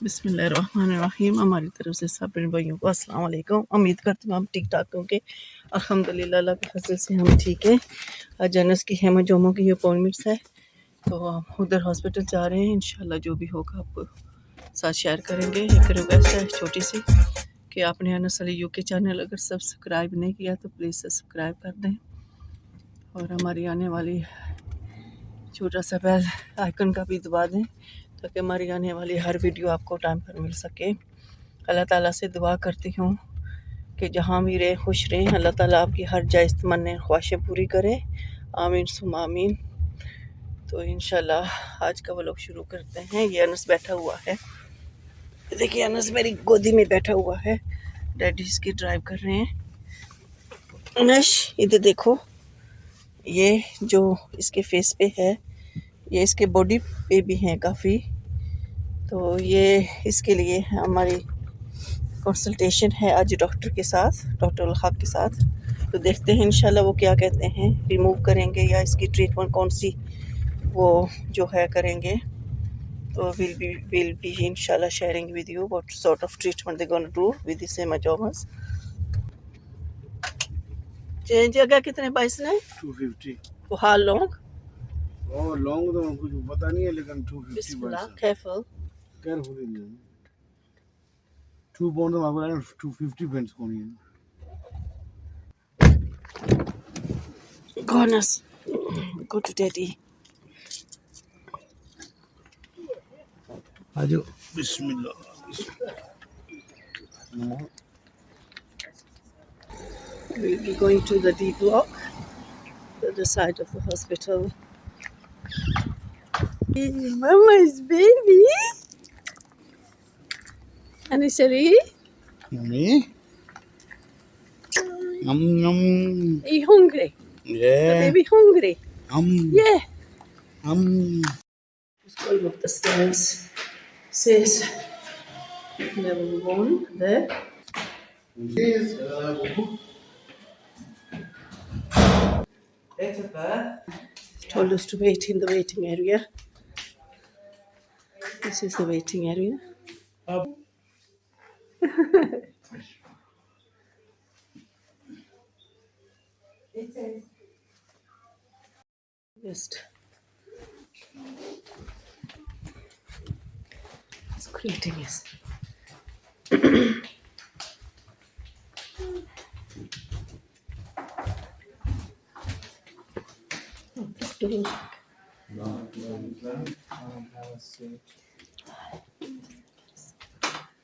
बिस्मिल्लाहिर्रहमानिर्रहीम। हमारी तरफ से सब भाइयों को अस्सलाम वालेकुम। उम्मीद करती हूँ हम ठीक ठाक होंगे। अल्हम्दुलिल्लाह अल्लाह के फजल से हम ठीक हैं। आज अनस की हेमांजियोमा की अपॉइंटमेंट्स है, तो हम उधर हॉस्पिटल जा रहे हैं। इंशाल्लाह जो भी होगा आपको साथ शेयर करेंगे। एक रिक्वेस्ट है छोटी सी कि आपने अनस अली यूके चैनल अगर सब्सक्राइब नहीं किया तो प्लीज़ सब्सक्राइब कर दें, और हमारी आने वाली छोटा सा बेल आइकन का भी दबा दें ताकि हमारी आने वाली हर वीडियो आपको टाइम पर मिल सके। अल्लाह ताला से दुआ करती हूँ कि जहाँ भी रहे खुश रहें। अल्लाह ताला आपकी हर जायज़ तमन्ने ख्वाहिशें पूरी करे। आमीन सुम आमीन। तो इंशाल्लाह आज का व्लॉग शुरू करते हैं। ये अनस बैठा हुआ है, देखिए अनस मेरी गोदी में बैठा हुआ है। डैडी इसकी ड्राइव कर रहे हैं। अनश इधर देखो, ये जो इसके फेस पे है ये इसके बॉडी पे भी हैं काफ़ी, तो ये इसके लिए हमारी कंसल्टेशन है आज डॉक्टर के साथ, डॉक्टर उल हक के साथ। तो देखते हैं इंशाल्लाह वो क्या कहते हैं, रिमूव करेंगे या इसकी ट्रीटमेंट कौन सी वो जो है करेंगे। तो विल बी इंशाल्लाह sharing with you what sort of treatment they gonna do with this hemangiomas. Change जगह कितने बाइस ने 250। तो हाउ लॉन्ग? और लॉन्ग तो कुछ पता नहीं है, लेकिन 250 बिस्मिल्लाह केयरफुल केयरफुली नहीं 2 pound तो आपको 250 pence कोनी है। Goodness, go to daddy. आजो बिस्मिल्लाह। We'll be going to the D block, the other side of the hospital. Hey, Mama's baby. Initially, Yummy. Yum yum. are you hungry? The Yeah. baby hungry? Yeah. Just going up the stairs. Says level 1 there. Yes. Told us to wait in the waiting area. This is the waiting area. Just it's greeting us.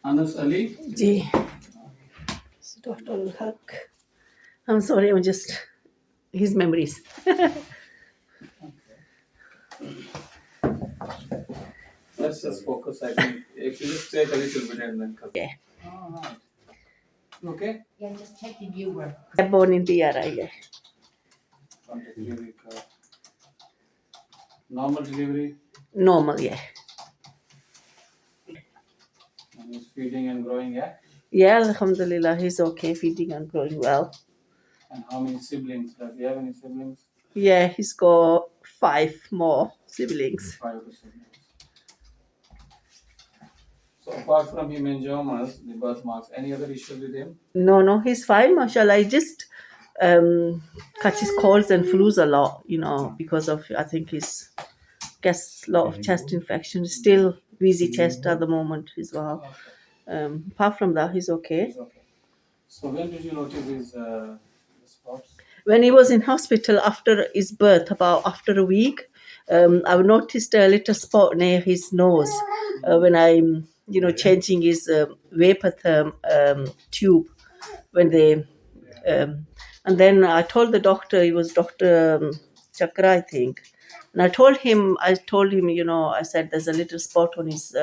Anas Ali. Ji, Dr. Haq. I'm sorry, I'm just his memories. Let's just focus. I think if you just take a little bit and then cut. Yeah. Okay. Yeah, just check the viewer. Born in Tiara, yeah. Contact delivery card. Normal delivery. Normal, yeah. And he's feeding and growing, yeah. Yeah, alhamdulillah, he's okay, feeding and growing well. And how many siblings? Does he have any siblings? Yeah, he's got 5 more siblings. 5 siblings. So apart from hemangiomas, the birthmarks, any other issues with him? No, he's fine, mashallah. He just catches colds and flus a lot, because of, I think he's gets a lot of chest infection. Still wheezy chest at the moment as well. Apart from that, he's okay. He's okay. So when did you notice his spots? When he was in hospital after his birth, about after a week, I've noticed a little spot near his nose when I'm, changing his vapotherm tube when they, and then I told the doctor, he was Dr. Chakra, I think, and I told him, I said there's a little spot on his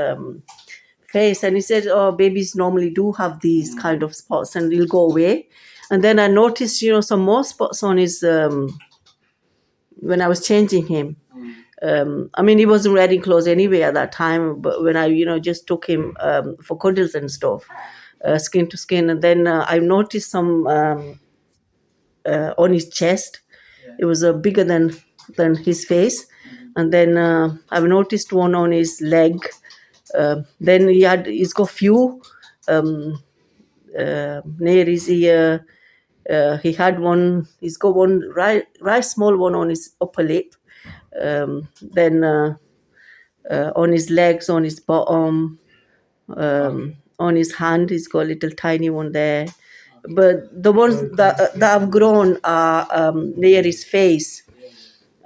face, and he said, oh, babies normally do have these kind of spots and they'll go away. And then I noticed, some more spots on his, when I was changing him. I mean, he wasn't wearing clothes anyway at that time, but when I, just took him for cuddles and stuff, skin to skin, and then I noticed some on his chest. It was bigger than his face. And then I've noticed one on his leg, Then he's got few near his ear. He had one. He's got one right small one on his upper lip. Then on his legs, on his bottom, on his hand, he's got a little tiny one there. But the ones that have grown are near his face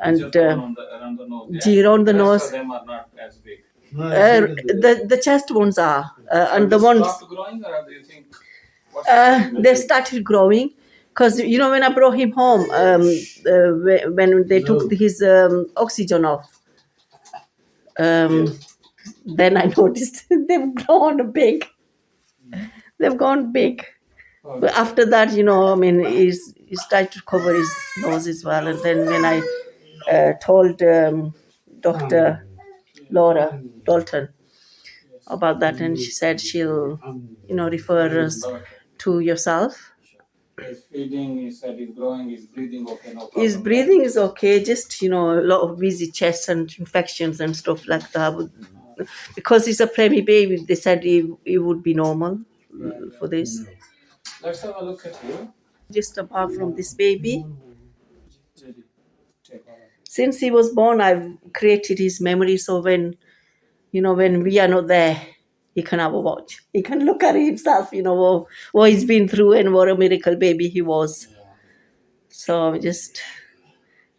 and around the nose. around the The rest nose. of them are not as big. The chest ones are, and the They ones stopped growing, or do you think? What's the they started growing. Because when I brought him home, when they took his oxygen off, then I noticed they've grown big. They've gone big. But after that, he started to cover his nose as well. And then when I told Dr. Laura Dalton about that, and she said she'll, refer us to yourself. His feeding, he said he's growing, he's breathing okay, no problem. His breathing is okay, just a lot of wheezy chest and infections and stuff like that. Because he's a preemie baby, they said he would be normal for this. Let's have a look at you. Just apart from this baby, since he was born, I've created his memory. So when we are not there, he can have a watch. He can look at himself, what he's been through and what a miracle baby he was. So I'm just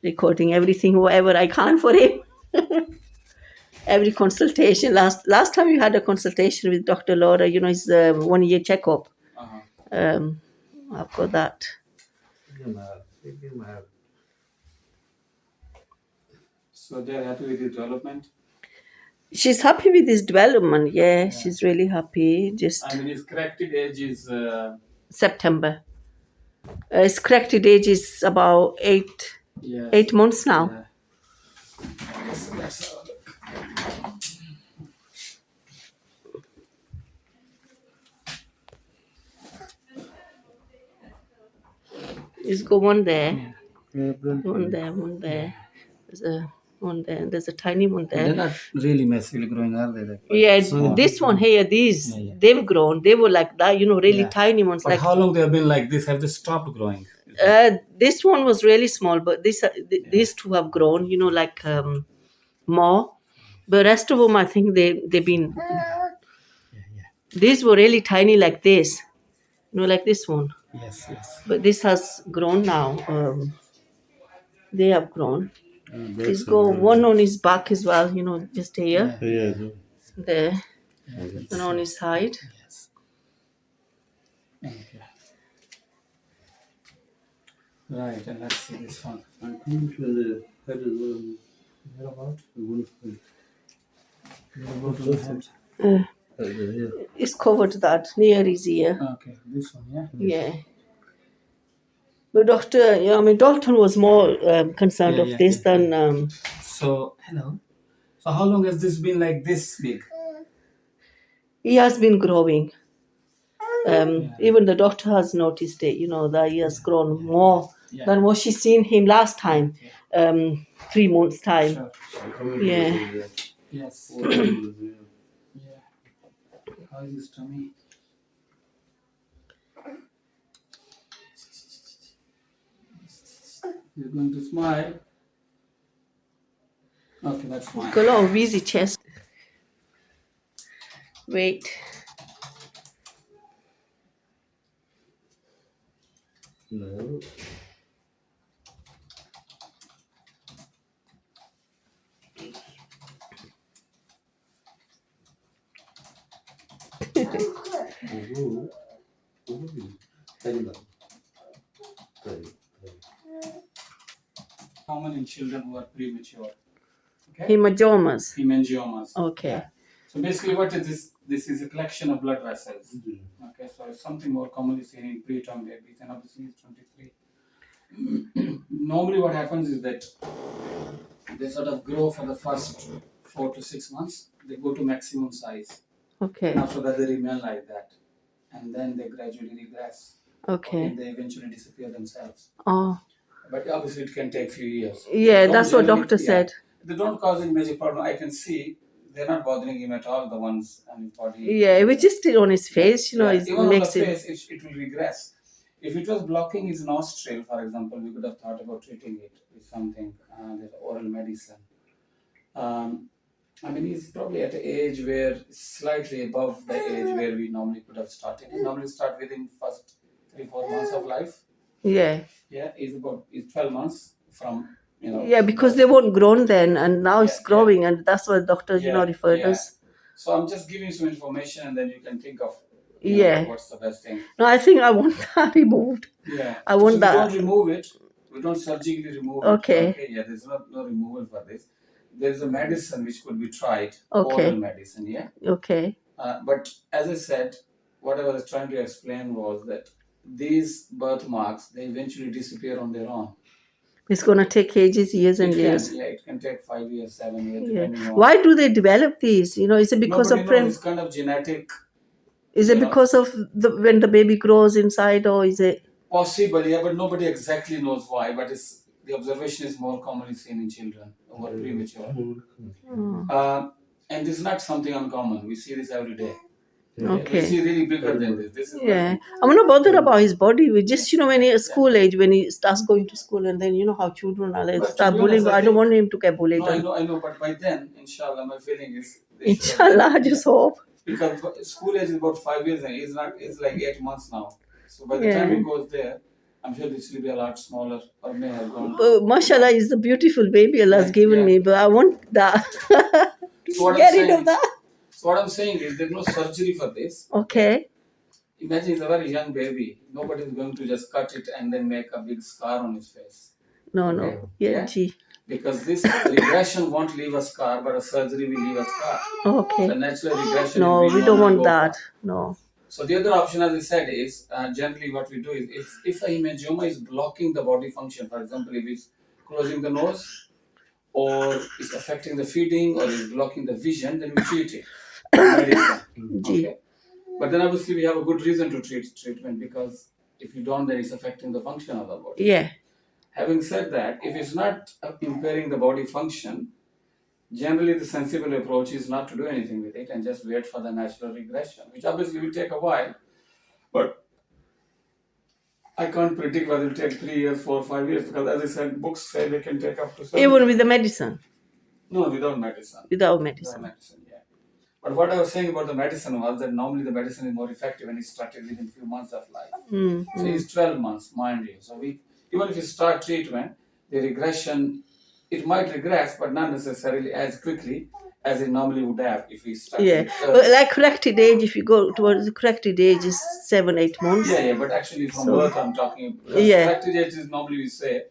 recording everything, whatever I can for him. Every consultation. Last time we had a consultation with Dr. Laura, his 1 year checkup. I've got that. So they're happy with his development? She's happy with his development. Yeah, she's really happy. Just his corrected age is September. His corrected age is about 8 months now. Yeah. He's got one there. One there. There's a one there. There's a tiny one there. They're not really massively growing, are they? Yeah, this one here, they've grown. They were like that, really tiny ones. But how long they have been like this? Have they stopped growing? This one was really small, but these two have grown, like more. The rest of them, I think they've been. These were really tiny, like this, like this one. Yes. But this has grown now. They have grown. He's got one on his back as well, just here, there, and on his side. Yes. Okay. Right, and let's see this one. It's covered that near his ear. Okay, this one, yeah. Yeah. But Dalton was more concerned of this than. So, hello. So, how long has this been like this big? He has been growing. Even the doctor has noticed it, that he has grown more than what she seen him last time, 3 months' time. Sure. Yeah. Yes. Yeah. How is his tummy? You're going to smile. Okay, that's fine. Got a lot of wheezy chest. Wait. No. Common in children who are premature. Okay? Hemangiomas. Hemangiomas. Okay. Yeah. So basically, what is this? This is a collection of blood vessels. Okay, so it's something more commonly seen in preterm babies, and obviously it's 23. Normally, what happens is that they sort of grow for the first 4 to 6 months. They go to maximum size. Okay. And after that, they remain like that, and then they gradually regress. Okay. And they eventually disappear themselves. Oh. But obviously, it can take few years. Yeah, that's what doctor said. They don't cause any major problem. I can see they're not bothering him at all. The ones on his body. Yeah, which is still on his face, you know, Yeah, it even on makes the it. face, it will regress. If it was blocking his nostril, for example, we could have thought about treating it with something, there's oral medicine. I mean, he's probably at an age where slightly above the age where we normally could have started. We normally start within first 3-4 months of life. Yeah. Yeah, he's 12 months from, you know. Yeah, because they weren't grown then, and now it's Yeah, growing, and that's what doctors, you know, referred us. So I'm just giving you some information, and then you can think of, Yeah. what's the best thing. No, I think I want that removed. Yeah. I want so that. We don't remove it. We don't surgically remove Okay. it. Okay. Yeah, there's no removal for this. There's a medicine which could be tried. Okay. Oral medicine, yeah. Okay. But as I said, what I was trying to explain was that these birthmarks, they eventually disappear on their own. It's gonna take ages, years and years. It can take 5 years, 7 years, Yeah. depending on. Why do they develop these? You know, is it because Nobody of knows. It's kind of genetic. Is it because of when the baby grows inside, or is it? Possible, yeah, but nobody exactly knows why. But the observation is more commonly seen in children who are premature. And this is not something uncommon. We see this every day. Okay. We see really bigger than this. This is Yeah, I'm not bothered about his body. We just, you know, when he's school age, when he starts going to school, and then you know how children are, like, But to start be bullying. honest, I I don't want him to get bullied. No, I know, but by then, inshallah, my feeling is they should have- Inshallah, I just hope. because school age is about 5 years, and it's like 8 months now. So by the time Yeah. he goes there, I'm sure this will be a lot smaller, or may have gone. Mashallah is a beautiful baby Allah's given me, but I want that. So what Get I'm rid of saying- that. So what I'm saying is there's no surgery for this. Okay. Imagine he's a very young baby. Nobody is going to just cut it and then make a big scar on his face. No, Okay. no. Yeah, gee. Because this regression won't leave a scar, but a surgery will leave a scar. Okay. So natural regression. No, is we don't want that. No. So the other option, as I said, is generally what we do is if a hemangioma is blocking the body function, for example, if it's closing the nose, or is affecting the feeding, or is blocking the vision, then we treat it. Medicine. Okay. But then obviously we have a good reason to treatment, because if you don't, then it's affecting the function of the body. Yeah. Having said that, if it's not impairing the body function, generally the sensible approach is not to do anything with it and just wait for the natural regression, which obviously will take a while. But I can't predict whether it will take 3 years, 4, 5 years, because as I said, books say they can take up to 7 Even with the medicine? No, without medicine. Without medicine. Without medicine, yeah. But what I was saying about the medicine was that normally the medicine is more effective when it's started within a few months of life. So it's 12 months, mind you. So even if you start treatment, the regression, it might regress, but not necessarily as quickly as it normally would have if we start. Yeah, but like corrected age, if you go towards the corrected age is 7-8 months. Yeah, but actually from birth I'm talking. Corrected age is normally we say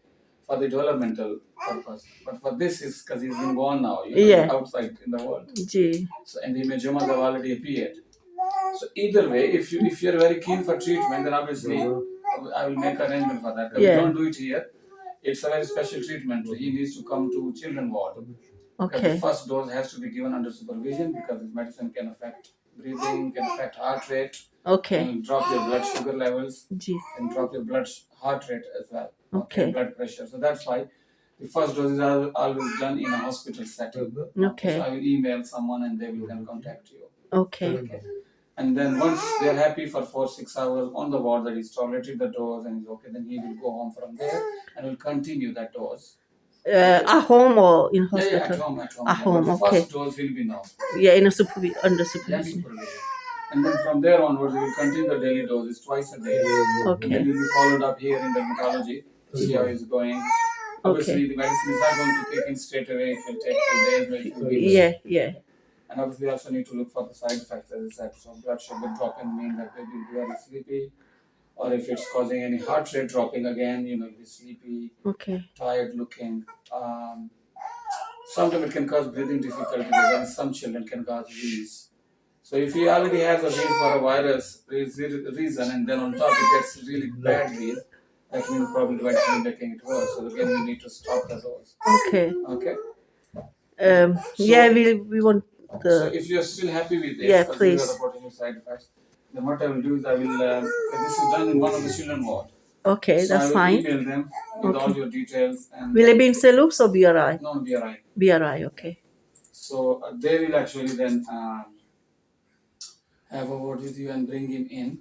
for the developmental purpose, but for this is because he's been gone now. He's outside in the world. So and the hemangiomas have already appeared. So either way, if you're very keen for treatment, then obviously I will make arrangement for that. We don't do it here. It's a very special treatment. So he needs to come to children ward. Okay. The first dose has to be given under supervision, because this medicine can affect breathing, can affect heart rate. Okay. Can drop your blood sugar levels. And drop your heart rate as well. Okay. Blood pressure. So that's why the first dose is always done in a hospital setting. Okay. So I will email someone and they will then contact you. Okay. And then once they are happy for 4-6 hours on the ward that he's tolerated the dose and is okay, then he will go home from there and will continue that dose. At home or in hospital? Yeah, at home. At home, okay. First dose will be now. Yeah, under supervision. Yeah, supervision. And then from there onwards, we will continue the daily doses twice a day. Okay. And then you'll be followed up here in dermatology to see how it's going. Obviously, the medicine is not going to kick in straight away. It will take a few days, maybe a few weeks. Yeah. And obviously, you also need to look for the side effects, as I said. So blood sugar dropping means that baby will be very sleepy. Or if it's causing any heart rate dropping again, you'll be sleepy, tired looking. Sometimes it can cause breathing difficulties, and some children can cause wheeze. So if he already has a wheeze for a virus reason, and then on top it gets really bad wheeze, that means probably the vaccine is making it worse. So again, we need to stop the dose. Okay. We want the. So if you're still happy with this, because we are reporting your side effects, then what I will do is I will. This is done in one of the children ward. Okay, so that's fine. I will email them with all your details. And will it be in St. Luke's or BRI? No, BRI. BRI, okay. So they will actually then have a word with you and bring him in.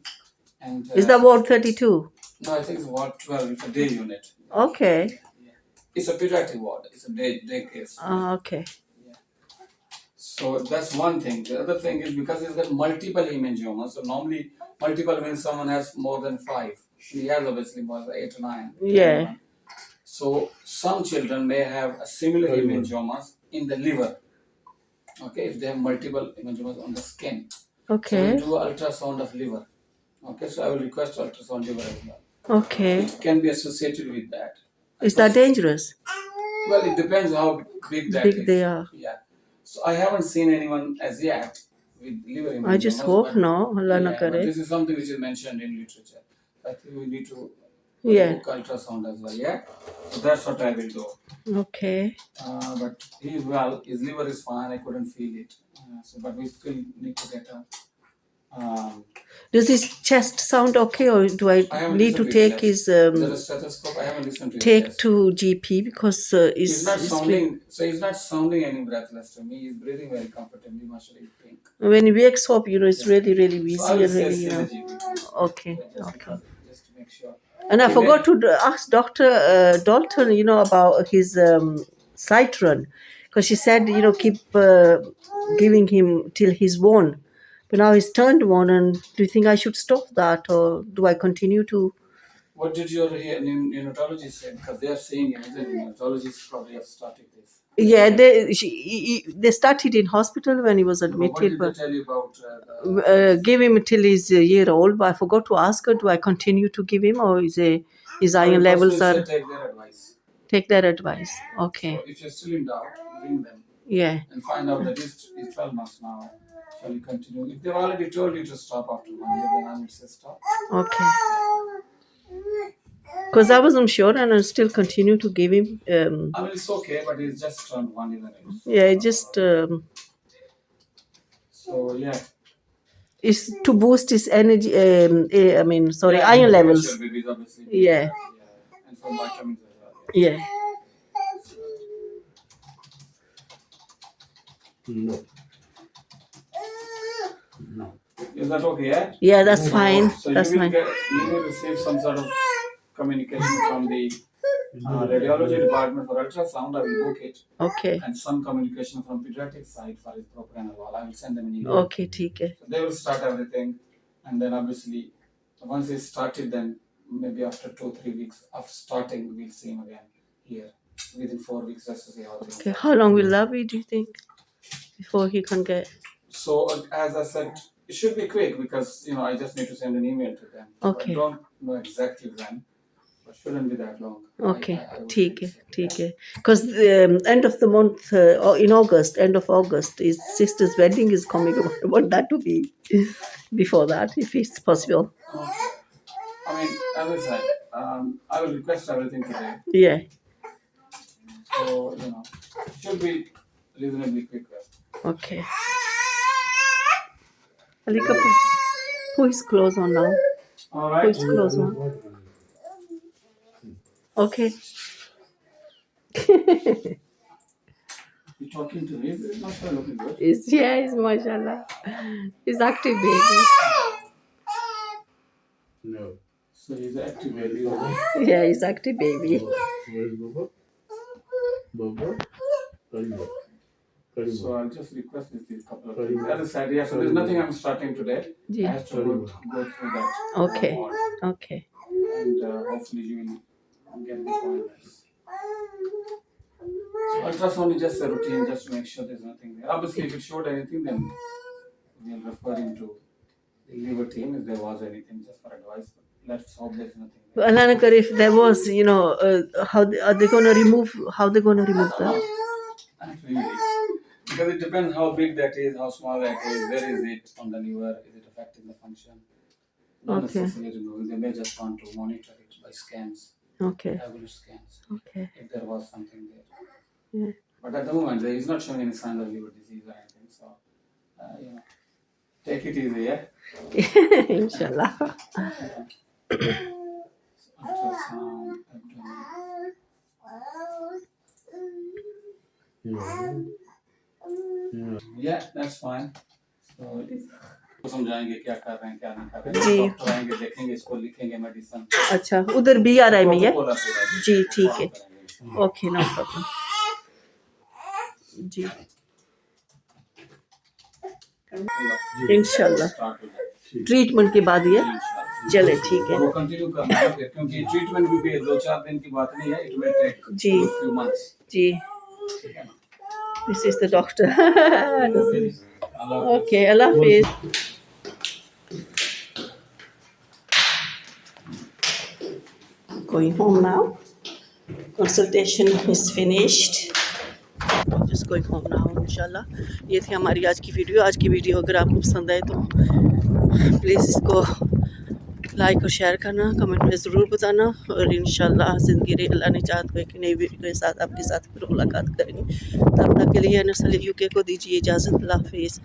And Is that ward 32? no, I think it's ward 12. It's a day unit. Okay. Yeah. It's a pediatric ward. It's a day case. Okay. So that's one thing. The other thing is because he's got multiple hemangiomas. So normally multiple means someone has more than 5. He has obviously more than 8 or 9. 10 Yeah. even. So some children may have a similar hemangiomas in the liver. Okay, if they have multiple hemangiomas on the skin. So Okay. we'll do ultrasound of liver. Okay, so I will request ultrasound liver as well. Okay. It can be associated with that. Is that dangerous? Well, it depends how big that Big is. they are. Yeah. So I haven't seen anyone as yet with liver I hemangiomas. just hope but, no. Allah na yeah, but kare. this is something which is mentioned in literature. I think we need to Yeah. book ultrasound as well. Yeah. So that's what I will do. Okay. But he is well. His liver is fine. I couldn't feel it. But we still need to get a. Does his chest sound okay, or do I haven't need to listened to take it yet. his Is there a stethoscope? I haven't listened to his take chest. to GP because He's not sounding. So he's not sounding any breathless to me. He's breathing very comfortably. Mashallah, I think. when he wakes up, it's really, really So I wheezy will and say really, see the GP. Okay. Just Okay. because, just to make sure. And I He forgot may- to ask Dr. Dalton, about his sight run, because she said, keep giving him till he's one. But now he's turned one, and do you think I should stop that, or do I continue to? What did your neonatologist say? Because they are saying, the neonatologists probably have started this. Yeah, they started in hospital when he was But what admitted, did but they tell you about give him till he's a year old. But I forgot to ask her, do I continue to give him, or his iron levels are take their advice. take their advice? Okay. So if you're still in doubt, ring them Yeah. and find out that it's 12 months now. Shall you continue? If they've already told you to stop after 1 year, then I would say stop. Okay. Because I wasn't sure, and I still continue to give him. I mean, it's okay, but it's just turned 1 year. Yeah, it just So yeah. it's to boost his energy. Yeah, iron levels. pressure babies, obviously. Yeah. And for vitamins as well. Yeah. No. Is that okay? Yeah. Yeah, that's fine. So That's you will fine. you will receive some sort of communication from the radiology department for ultrasound. I will book it. Okay. And some communication from pediatric side for his propranolol. I will send them an email. Okay, ठीक है. So they will start everything, and then obviously once it's started, then maybe after 2-3 weeks of starting, we'll see him again here within 4 weeks just to see how things Okay. are. How long will that be, do you think, before he can get? So as I said, it should be quick because I just need to send an email to them. Okay. So I don't know exactly when, but shouldn't be that long. Okay, I would ठीक think है, so, ठीक है. Because end of the month, or in August, end of August, his sister's wedding is coming. I want that to be before that, if it's possible. Okay. I mean, as I said, I will request everything today. Yeah. So, should be reasonably quick. Okay. Alika, put his clothes on now. All Put right. his clothes on. Okay. You're talking to me? It's not sure looking good. He's mashallah. He's active baby. No. So he's an active baby. Yeah, he's active baby. Where's Baba? Baba? Karima. So I'll just request this couple of Sorry, things. As I said, yeah, so there's nothing I'm starting today. Yeah. I have to go through that. Okay. ward, Okay. And hopefully you will get the appointments. So ultrasound is just a routine, just to make sure there's nothing there. Obviously, if it showed anything, then we'll refer him to the liver team if there was anything, just for advice. But let's hope there's nothing there. But Alanakar, if there was, how are they going to remove? How they going to remove that? Not really. Because it depends how big that is, how small that is, where is it on the liver, is it affecting the function? Not Okay. necessarily removing, they may just want to monitor it by scans, Okay. regular scans, Okay. if there was something there. Yeah. But at the moment, there is not showing any sign of liver disease or anything, so, take it easy, yeah? Inshallah. Ultrasound, abdomen. Yeah. Yeah, that's fine. So तो समझाएंगे क्या कर रहे हैं क्या नहीं कर रहे हैं, जी। डॉक्टर आएंगे देखेंगे इसको लिखेंगे मेडिसिन अच्छा उधर भी आ रहा है भैया? प्रोटोकॉल है पूरा जी ठीक है, follow करेंगे। ओके नो प्रॉब्लम जी। इंशाल्लाह स्टार्ट हो जाए ट्रीटमेंट के बाद ये चले ठीक है और वो कंटिन्यू करना है फिर, क्योंकि ट्रीटमेंट भी 2-4 दिन की बात नहीं है, इट विल टेक जी फ्यू मंथ्स। जी। ठीक है ना? दिस इज द डॉक्टर अल्लाह ओके अल्लाह हाफिज। Going home now. Consultation is finished. Just going home now इंशाल्लाह। ये थी हमारी आज की वीडियो। आज की वीडियो अगर आपको पसंद आए तो प्लीज़ इसको लाइक और शेयर करना, कमेंट में ज़रूर बताना और इंशाल्लाह ज़िंदगी रे अल्लाह ने चाहत को एक नई वीडियो के साथ आपके साथ फिर मुलाकात करेंगे। तब तक के लिए नस्ल यूके को दीजिए इजाज़त। अल्लाह हाफिज़।